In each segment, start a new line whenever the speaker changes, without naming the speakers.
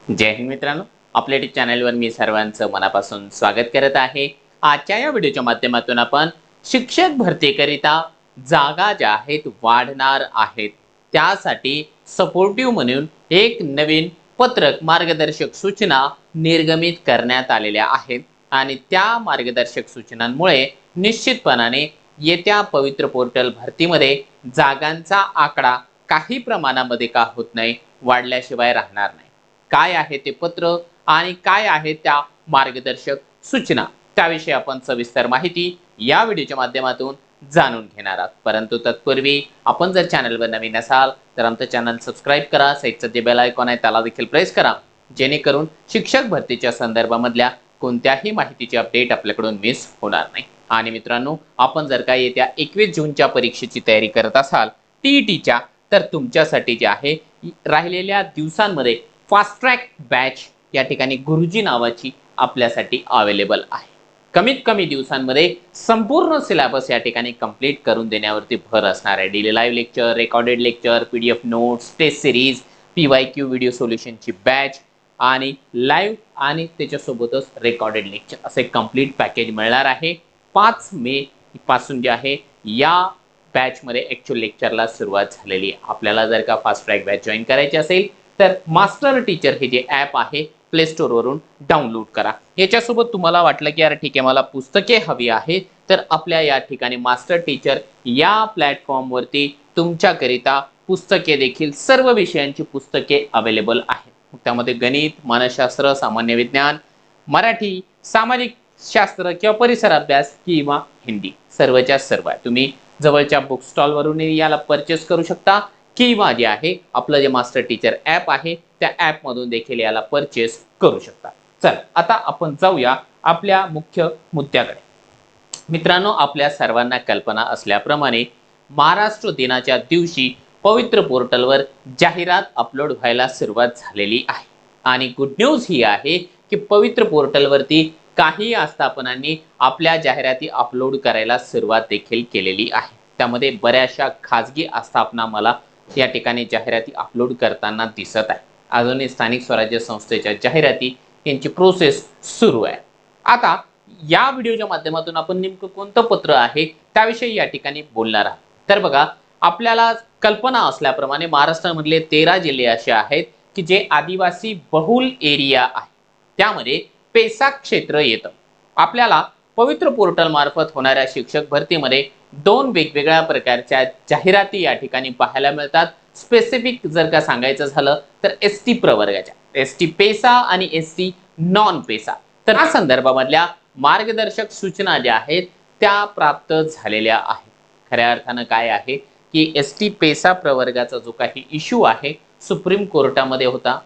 जय हिंद मित्रांनो, आपल्या यूट्यूब चॅनलवर मी सर्वांचं मनापासून स्वागत करत आहे। आजच्या या व्हिडिओच्या माध्यमातून आपण शिक्षक भरतीकरिता जागा ज्या आहेत वाढणार आहेत त्यासाठी सपोर्टिव्ह म्हणून एक नवीन पत्रक मार्गदर्शक सूचना निर्गमित करण्यात आलेल्या आहेत आणि त्या मार्गदर्शक सूचनांमुळे निश्चितपणाने येत्या पवित्र पोर्टल भरतीमध्ये जागांचा आकडा काही प्रमाणामध्ये का होत नाही, वाढल्याशिवाय राहणार नाही। काय आहे ते पत्र आणि काय आहे त्या मार्गदर्शक सूचना त्याविषयी आपण सविस्तर माहिती या व्हिडिओच्या माध्यमातून जाणून घेणार आहोत। परंतु तत्पूर्वी आपण जर चॅनलवर नवीन असाल तर आमचं चॅनल सबस्क्राइब करा, साइडचं जे बेल आयकॉन आहे त्याला देखील प्रेस करा, जेणेकरून शिक्षक भरतीच्या संदर्भामधल्या कोणत्याही माहितीची अपडेट आपल्याकडून मिस होणार नाही। आणि मित्रांनो, आपण जर का येत्या 21 जूनच्या परीक्षेची तयारी करत असाल टीईटीच्या, तर तुमच्यासाठी जे आहे राहिलेल्या दिवसांमध्ये फास्ट ट्रॅक बॅच या ठिकाणी गुरुजी नावाची आपल्यासाठी अवेलेबल आहे। कमीत कमी दिवसांमध्ये संपूर्ण सिलेबस या ठिकाणी कंप्लीट करून देण्यावरती भर असणार आहे। Daily live lecture, recorded lecture, PDF notes, test series, PYQ video सोल्युशनची बॅच आणि लाईव्ह आणि त्याच्यासोबतच रेकॉर्डेड लेक्चर असे कंप्लीट पॅकेज मिळणार आहे। 5 मे पासून जे आहे या बॅच मध्ये ऍक्च्युअल लेक्चरला सुरुवात झालेली आहे। आपल्याला जर का फास्ट ट्रॅक बॅच जॉईन करायची असेल तर मास्टर टीचर हे जे ॲप आहे प्ले स्टोर वरून डाउनलोड करा। याच्यासोबत तुम्हाला वाटलं की यार ठीक आहे मला पुस्तके हवी आहे, तर आपल्या या ठिकाणी मास्टर टीचर या प्लॅटफॉर्म वरती तुमच्याकरिता पुस्तके देखील सर्व विषयांची पुस्तके अवेलेबल आहेत। त्यामध्ये गणित, मानसशास्त्र, सामान्य विज्ञान, मराठी, सामाजिक शास्त्र किंवा परिसर अभ्यास किंवा हिंदी सर्वच्या सर्व आहे। तुम्ही जवळच्या बुक स्टॉल वरून याला परचेस करू शकता किंवा जे आहे आपलं जे मास्टर टीचर ॲप आहे त्या ॲप मधून देखील याला परचेस करू शकता। चल आता आपण जाऊया आपल्या मुख्य मुद्द्याकडे। मित्रांनो, आपल्या सर्वांना कल्पना असल्याप्रमाणे महाराष्ट्र दिनाच्या दिवशी पवित्र पोर्टलवर जाहिरात अपलोड व्हायला सुरुवात झालेली आहे आणि गुड न्यूज ही आहे की पवित्र पोर्टलवरती काही आस्थापनांनी आपल्या जाहिराती अपलोड करायला सुरुवात देखील केलेली आहे। त्यामध्ये बऱ्याचशा खाजगी आस्थापना मला या ठिकाणी जाहिराती अपलोड करताना दिसत आहे। अजूनही स्थानिक स्वराज्य संस्थेच्या जाहिराती यांची प्रोसेस सुरू आहे। आता या व्हिडिओच्या माध्यमातून आपण नेमकं कोणतं पत्र आहे त्याविषयी या ठिकाणी बोलणार आहोत। तर बघा, आपल्याला कल्पना असल्याप्रमाणे महाराष्ट्रामधले 13 जिल्हे असे आहेत की जे आदिवासी बहुल एरिया आहे, त्यामध्ये पेसा क्षेत्र येतं। आपल्याला पवित्र पोर्टल मार्फत होणाऱ्या शिक्षक भरतीमध्ये 2 वेगवेगळ्या प्रकारच्या जाहिराती या ठिकाणी पाहायला मिळतात। स्पेसिफिक जर का सांगायचं झालं तर एसटी प्रवर्गाच्या, एसटी पेसा आणि एसटी नॉन पेसा, तर या संदर्भामधल्या मार्गदर्शक सूचना ज्या आहेत त्या प्राप्त झालेल्या आहेत। खऱ्या अर्थानं काय आहे की एसटी पेसा प्रवर्गाचा जो काही इश्यू आहे सुप्रीम कोर्टामध्ये होता।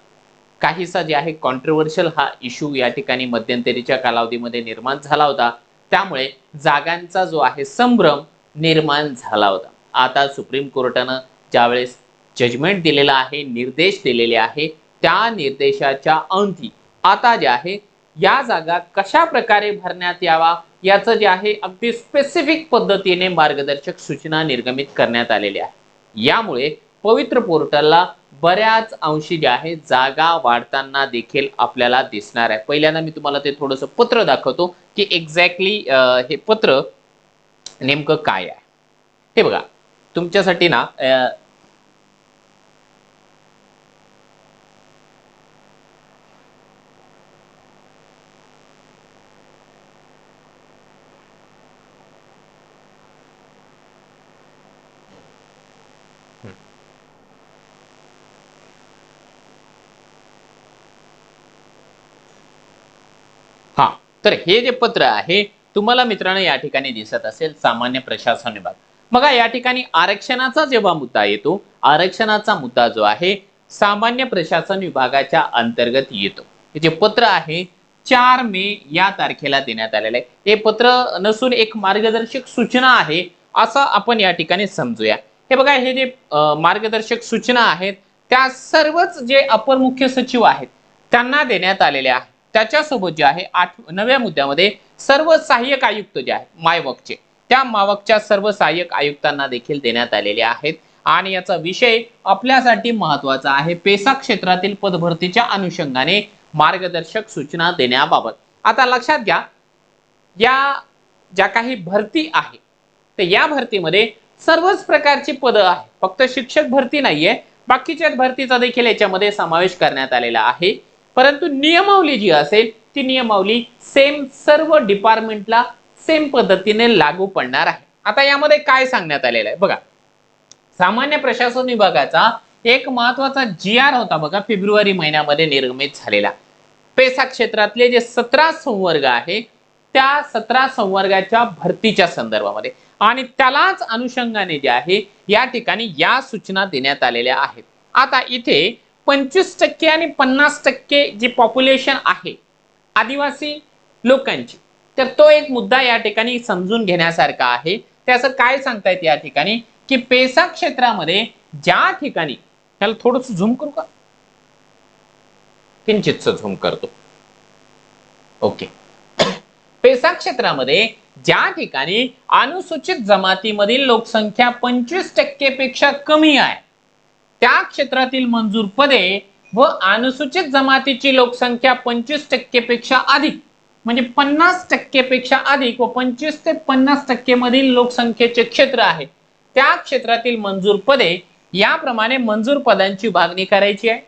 काहीसा जे आहे कॉन्ट्रोवर्शियल हा इश्यू या ठिकाणी मध्यंतरीच्या कालावधीमध्ये निर्माण झाला होता, त्यामुळे जागांचा जो आहे संभ्रम निर्माण झाला होता। आता सुप्रीम कोर्टानं ज्यावेळेस जजमेंट दिलेला आहे, निर्देश दिलेले आहे, त्या निर्देशाच्या अंती आता जे आहे या जागा कशा प्रकारे भरण्यात यावा याचं जे आहे अगदी स्पेसिफिक पद्धतीने मार्गदर्शक सूचना निर्गमित करण्यात आलेल्या आहे। यामुळे पवित्र पोर्टलला बऱ्याच अंशी जे आहे जागा वाढताना देखील आपल्याला दिसणार आहे। पहिल्यांदा मी तुम्हाला ते थोडंसं पत्र दाखवतो की एक्झॅक्टली हे पत्र नेमकं काय आहे। हे बघा, तुमच्यासाठी ना हा, तर हे जे पत्र आहे तुम्हाला मित्रांनो या ठिकाणी दिसत असेल सामान्य प्रशासन विभाग। बघा, या ठिकाणी आरक्षणाचा जेव्हा मुद्दा येतो, आरक्षणाचा मुद्दा जो आहे सामान्य प्रशासन विभागाच्या अंतर्गत येतो। हे जे पत्र आहे 4 मे या तारखेला देण्यात आलेलं आहे। हे पत्र नसून एक मार्गदर्शक सूचना आहे असं आपण या ठिकाणी समजूया। हे बघा, हे जे मार्गदर्शक सूचना आहेत त्या सर्वच जे अपर मुख्य सचिव आहेत त्यांना देण्यात आलेल्या आहेत। त्याच्यासोबत जे आहे 9व्या मुद्द्यामध्ये सर्व सहाय्यक आयुक्त जे आहेत मायवकचे, त्या मावकच्या सर्व सहाय्यक आयुक्तांना देखील देण्यात आलेले आहेत आणि याचा विषय आपल्यासाठी महत्वाचा आहे, पेसा क्षेत्रातील पदभरतीच्या अनुषंगाने मार्गदर्शक सूचना देण्याबाबत. आता लक्षात घ्या, या ज्या काही भरती आहे तर या भरतीमध्ये सर्वच प्रकारची पदं आहे, फक्त शिक्षक भरती नाहीये, बाकीच्या भरतीचा देखील याच्यामध्ये समावेश करण्यात आलेला आहे. परंतु नियमावली जी असेल ती नियमावली सेम सर्व डिपार्टमेंटला सेम पद्धतीने लागू पडणार आहे. आता यामध्ये काय सांगण्यात आलेलं आहे बघा, सामान्य प्रशासन विभागाचा एक महत्वाचा GR होता बघा, फेब्रुवारी महिन्यामध्ये निर्गमित झालेला. पेसा क्षेत्रातले जे 17 संवर्ग आहे त्या 17 संवर्गाच्या भरतीच्या संदर्भामध्ये आणि त्यालाच अनुषंगाने जे आहे या ठिकाणी या सूचना देण्यात आलेल्या आहेत. आता इथे 25% आणि 50% जी पॉप्युलेशन आहे आदिवासी लोकांची, तर तो एक मुद्दा या ठिकाणी समजून घेण्यासारखा आहे. त्याचं काय सांगतायत या ठिकाणी की पेसा क्षेत्रामध्ये ज्या ठिकाणी, त्याला थोडंसं झूम करू का, किंचितच झूम करतो, ओके. पेसा क्षेत्रामध्ये ज्या ठिकाणी अनुसूचित जमातीमधील लोकसंख्या 25% पेक्षा कमी आहे त्या क्षेत्रातील मंजूर पदे व अनुसूचित जमातीची लोकसंख्या 25% पेक्षा अधिक म्हणजे 50% पेक्षा अधिक व 25 ते 50% मधील लोकसंख्येचे क्षेत्र आहे त्या क्षेत्रातील मंजूर पदे याप्रमाणे मंजूर पदांची विभागणी करायची आहे.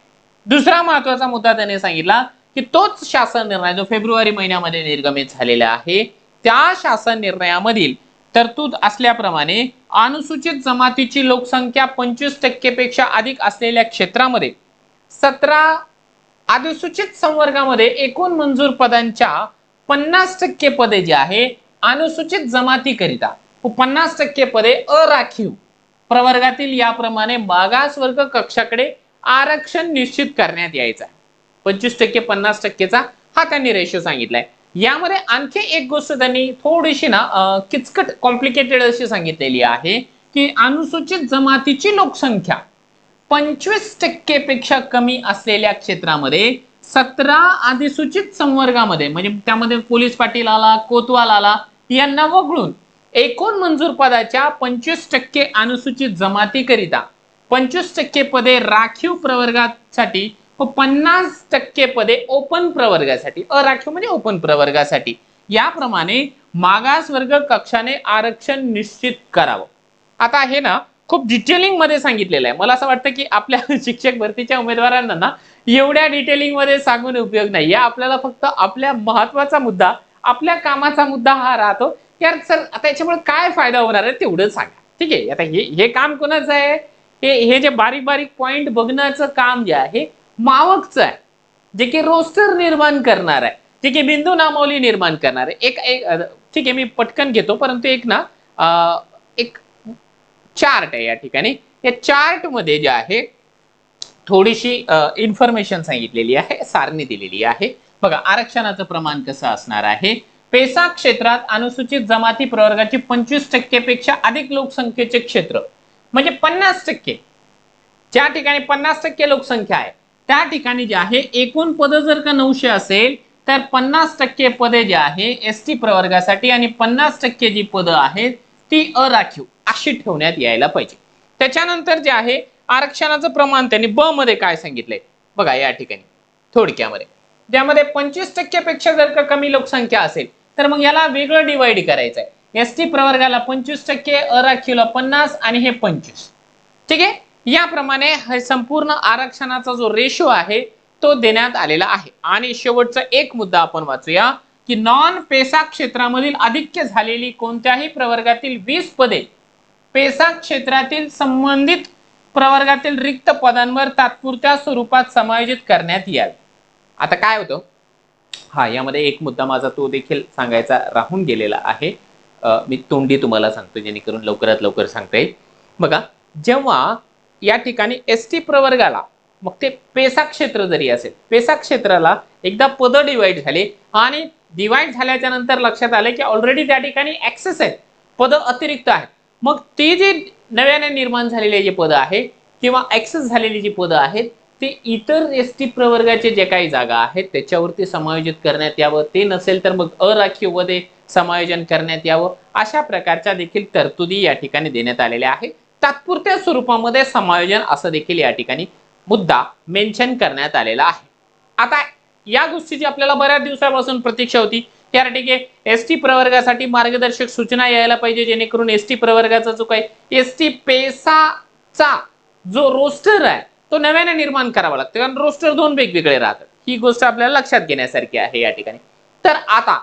दुसरा महत्वाचा मुद्दा त्याने सांगितला की तोच शासन निर्णय जो फेब्रुवारी महिन्यामध्ये निर्गमित झालेला आहे त्या शासन निर्णयामधील तरतूद असल्याप्रमाणे अनुसूचित जमातीची लोकसंख्या 25% पेक्षा अधिक असलेल्या क्षेत्रामध्ये 17 अधिसूचित संवर्गामध्ये एकूण मंजूर पदांच्या 50% पदे जे आहे अनुसूचित जमातीकरिता व 50% पदे अराखीव प्रवर्गातील याप्रमाणे मागासवर्ग कक्षाकडे आरक्षण निश्चित करण्यात यायचं आहे. 25% 50%चा हा त्यांनी रेशो सांगितलाय. यामध्ये आणखी एक गोष्ट त्यांनी थोडीशी किचकट कॉम्प्लिकेटेड अशी सांगितलेली आहे की अनुसूचित जमातीची लोकसंख्या 25% पेक्षा कमी असलेल्या क्षेत्रामध्ये 17 अधिसूचित संवर्गामध्ये म्हणजे त्यामध्ये पोलीस पाटील आला, कोतवाल आला यांना वगळून एकूण मंजूर पदाच्या 25% अनुसूचित जमातीकरिता, 25% पदे राखीव प्रवर्गासाठी व 50% पदे ओपन प्रवर्गासाठी, अराखीव म्हणजे ओपन प्रवर्गासाठी याप्रमाणे मागासवर्ग कक्षाने आरक्षण निश्चित करावं. आता हे खूप डिटेलिंग मध्ये सांगितलेलं आहे. मला असं वाटतं की आपल्या शिक्षक भरतीच्या उमेदवारांना एवढ्या डिटेलिंग मध्ये सांगून उपयोग नाहीये. आपल्याला फक्त आपल्या महत्वाचा मुद्दा, आपल्या कामाचा मुद्दा हा राहतो. यार सर आता याच्यामुळे काय फायदा होणार आहे तेवढं सांगा, ठीक आहे. आता हे काम कोणाचं आहे, हे जे बारीक बारीक पॉइंट बघण्याचं काम जे आहे मावकचं आहे, जे की रोस्टर निर्माण करणार आहे, जे की बिंदू नामावली निर्माण करणार आहे. एक ठीक आहे मी पटकन घेतो, परंतु एक चार्ट आहे या ठिकाणी. या चार्ट मध्ये जे आहे थोडीशी इन्फॉर्मेशन सांगितलेली आहे, सारणी दिलेली आहे बघा. आरक्षणाचं प्रमाण कसं असणार आहे, पेसा क्षेत्रात अनुसूचित जमाती प्रवर्गाची 25% पेक्षा अधिक लोकसंख्येचे क्षेत्र म्हणजे 50%, ज्या ठिकाणी 50% लोकसंख्या आहे त्या ठिकाणी जे आहे एकूण पद जर का 900 असेल तर 50% पदे जे आहे ST प्रवर्गासाठी आणि 50% जी पदं आहेत ती अराखीव अशी ठेवण्यात यायला पाहिजे. त्याच्यानंतर जे आहे आरक्षणाचं प्रमाण त्यांनी ब मध्ये काय सांगितलंय बघा या ठिकाणी थोडक्यामध्ये, ज्यामध्ये 25% पेक्षा जर का कमी लोकसंख्या असेल तर मग याला वेगळं डिवाइड करायचं आहे. ST प्रवर्गाला 25%, अराखीवला 50 आणि हे 25, ठीक आहे. याप्रमाणे हे संपूर्ण आरक्षणाचा जो रेशो आहे तो देण्यात आलेला आहे. आणि शेवटचा एक मुद्दा आपण वाचूया की नॉन पेसा क्षेत्रामधील आधिक्य झालेली कोणत्याही प्रवर्गातील 20 पदे पेसा क्षेत्रातील संबंधित प्रवर्गातील रिक्त पदांवर तात्पुरत्या स्वरूपात समायोजित करण्यात यावी. आता काय होतं, हा यामध्ये एक मुद्दा माझा तो देखील सांगायचा राहून गेलेला आहे. मी तोंडी तुम्हाला सांगतो जेणेकरून लवकरात लवकर सांगता येईल. बघा, जेव्हा या ठिकाणी ST प्रवर्गाला मग ते पेसा क्षेत्र जरी असेल, पेसा क्षेत्राला एकदा पद डिवाइड झाले आणि डिवाइड झाल्याच्या नंतर लक्षात आले की ऑलरेडी त्या ठिकाणी ऍक्सेस आहेत, पद अतिरिक्त आहेत. मग ते जे नव्याने निर्माण झालेले जे पद आहे किंवा ऍक्सेस झालेली जी पद आहेत ते इतर ST प्रवर्गाचे जे काही जागा आहेत त्याच्यावरती समायोजित करण्यात यावं. ते नसेल तर मग अराखीव मध्ये समायोजन करण्यात यावं. अशा प्रकारच्या देखील तरतुदी या ठिकाणी देण्यात आलेल्या आहेत. तात्पुरत्या स्वरूपामध्ये समायोजन असं देखील या ठिकाणी मुद्दा मेन्शन करण्यात आलेला आहे. आता या गोष्टीची आपल्याला बऱ्याच दिवसापासून प्रतीक्षा होती. या ठिकाणी एसटी प्रवर्गासाठी मार्गदर्शक सूचना यायला पाहिजे, जेणेकरून एसटी प्रवर्गाचा जो काही एसटी पेसाचा जो रोस्टर आहे तो नव्याने निर्माण करावा लागतो, कारण रोस्टर दोन वेगवेगळे राहतात. ही गोष्ट आपल्याला लक्षात घेण्यासारखी आहे या ठिकाणी. तर आता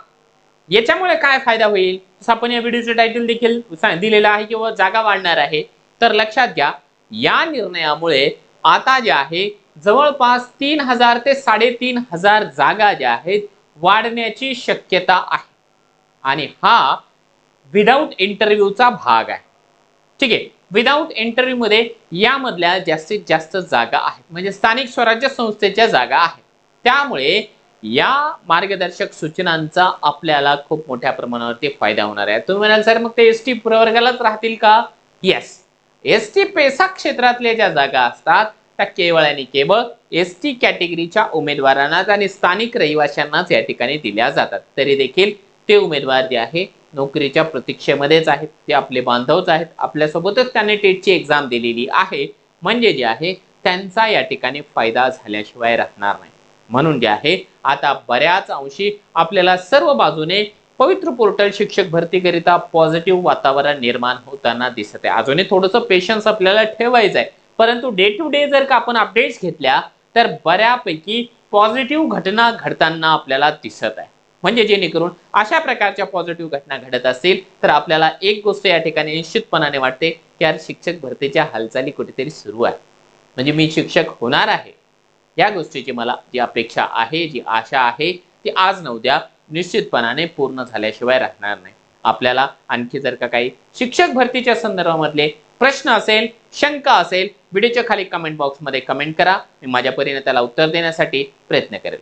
याच्यामुळे काय फायदा होईल, आपण या व्हिडिओचे टायटल देखील दिलेलं आहे, किंवा जागा वाढणार आहे. तर लक्षात घ्या, या निर्णयामुळे आता जे आहे जवळपास 3000 ते 3500 जागा ज्या आहेत वाढण्याची शक्यता आहे. आणि हा विदाउट इंटरव्ह्यूचा भाग आहे. ठीक आहे, विदाउट इंटरव्ह्यू मध्ये यामधल्या जास्तीत जास्त जागा आहेत, म्हणजे स्थानिक स्वराज्य संस्थेच्या जागा आहेत. त्यामुळे या मार्गदर्शक सूचनांचा आपल्याला खूप मोठ्या प्रमाणावरती फायदा होणार आहे. तुम्ही म्हणाल सर मग ते एसटी प्रवर्गालाच राहतील का? येस, एसटी पेसा क्षेत्रातल्या ज्या जागा असतात त्या केवळ आणि केवळ एसटी कॅटेगरीच्या उमेदवारांनाच आणि स्थानिक रहिवाशांनाच या ठिकाणी दिल्या जातात. तरी देखील ते उमेदवार जे आहे नोकरीच्या प्रतीक्षेमध्येच आहेत, ते आपले बांधवच आहेत, आपल्यासोबतच त्यांनी टेटची एक्झाम दिलेली आहे, म्हणजे जे आहे त्यांचा या ठिकाणी फायदा झाल्याशिवाय राहणार नाही. म्हणून जे आहे आता बऱ्याच अंशी आपल्याला सर्व बाजूने पवित्र पोर्टल शिक्षक भरतीकरिता पॉझिटिव्ह वातावरण निर्माण होताना दिसत आहे. अजूनही थोडंसं पेशन्स आपल्याला ठेवायचं आहे, परंतु डे टू डे जर का आपण अपडेट्स घेतल्या तर बऱ्यापैकी पॉझिटिव्ह घटना घडताना आपल्याला दिसत आहे. म्हणजे जेणेकरून अशा प्रकारच्या पॉझिटिव्ह घटना घडत असतील तर आपल्याला एक गोष्ट या ठिकाणी निश्चितपणाने वाटते की यार शिक्षक भरतीच्या हालचाली कुठेतरी सुरू आहे, म्हणजे मी शिक्षक होणार आहे. या गोष्टीची मला जी अपेक्षा आहे, जी आशा आहे, ती आज न उद्या निश्चितपणाने पूर्ण झाल्याशिवाय राहणार नाही. आपल्याला आणखी जर का काही शिक्षक भरतीच्या संदर्भामधले प्रश्न असेल, शंका असेल, व्हिडिओच्या खाली कमेंट बॉक्समध्ये कमेंट करा. मी माझ्या परीने त्याला उत्तर देण्यासाठी प्रयत्न करेल.